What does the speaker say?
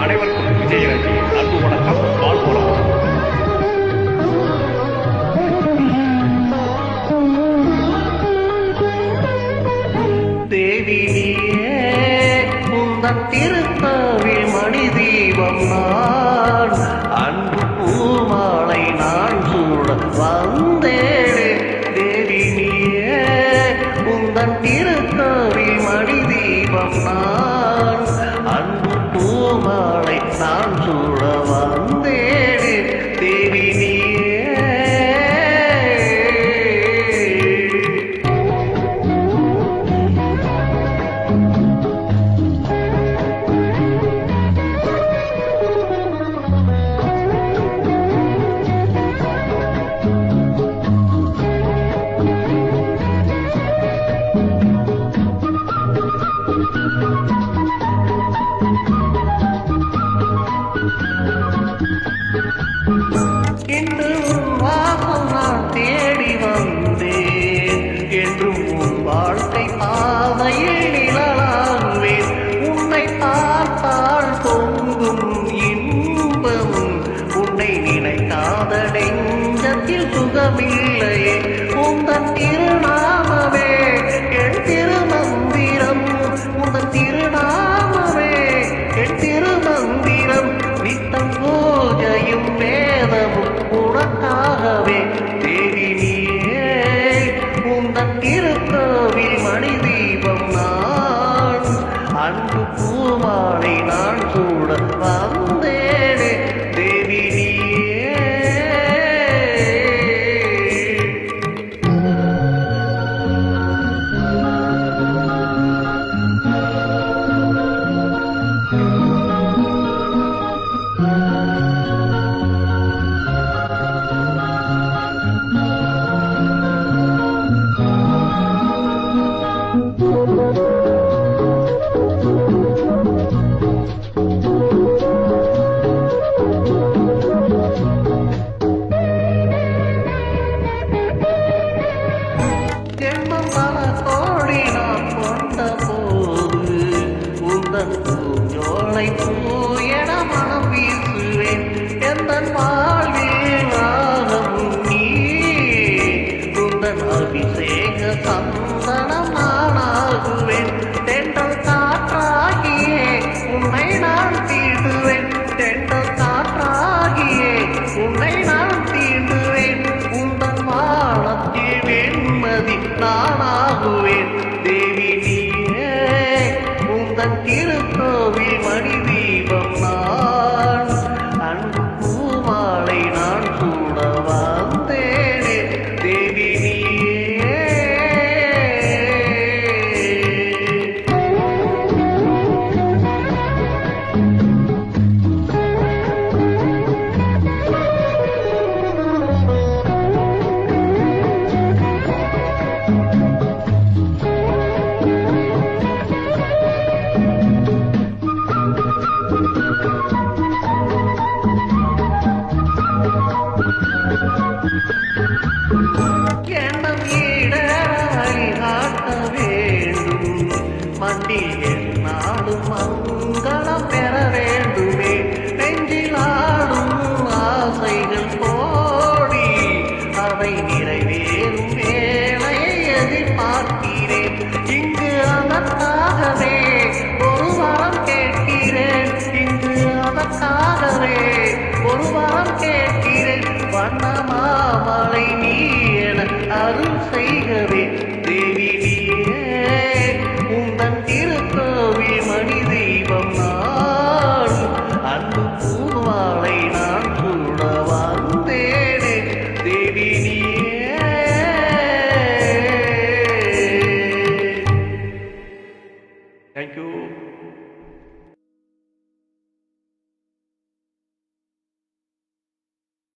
அனைவருக்கும் விஜயராஜியின் அன்பு வணக்கம். வாழ்வோம். தேவி நீயே உந்தன் திருக்கோவில் மணி தீபம் நான் அன்பு பூமாலை நான் சூட வந்தேனே. தேவி நீயே உந்தன் திருக்கோவில் மணி தீபம் நான் அன்பு பூமாலை நான் சூட வந்தேனே. தேவி இன்று உன் வாசம் நான் தேடி வந்தேன். என்றும் உன் வாழ்க்கை பாதையில் நிழலாகுவேன். உன்னை பார்த்தால் பொங்கும் இன்பமும் உன்னை நினைக்காத நெஞ்சத்தில் சுகமில்லையே. உந்தன் திருநாமமே என் திருமந்திரம். உந்தன் திருநாமமே என் திருமந்திரம். நித்தம் பூஜையும் வேதமும் உனக்காகவே. தேவி நீயே உந்தன் திருக்கோவில் மணி தீபம் நான் அன்பு பூமாலை நான் சூட வந்தேனே. தேவி நீயே ஜென்மம் பல கோடி நான் கொண்ட போது உந்தன் பூஞ்சோலை பூயன மனம் வீசுவேன். எந்தன் வாழ்வில் நானும் நீ உந்தன் அபிஷேக சந்தனம் நானாகுவேன். தென்றல் காற்றாகியே உன்னை நான் தீண்டுவேன். தென்றல் காற்றாகியே உன்னை நான் தீண்டுவேன். உந்தன் வானத்தில் வெண்மதி நானாகுவேன். தேவி நீயே உந்தன் திருக்கோவில் மணி தீபம் நான் அன்பு பூமாலை நான் சூட வந்தேனே. தேவி நீயே எண்ணம் ஈடறி காட்ட வேண்டும். மண்டில் என்னாலும் மங்களம் பெற வேண்டுமே. நெஞ்சில் ஆடும் ஆசைகள் கோடி அவை நிறைவேறும் வேளையை எதிர்பார்க்கிறேன். இங்கு அதற்காகவே ஒரு வரம் கேட்கிறேன். இங்கு அதற்காகவே ஒரு வரம் கேட்கிறேன். வண்ணமாமலை நீ என அருள் செய்கவே. தேவி நீயே உந்தன் திருக்கோவில் மணி தீபம் நான் அன்பு பூமாலை நான்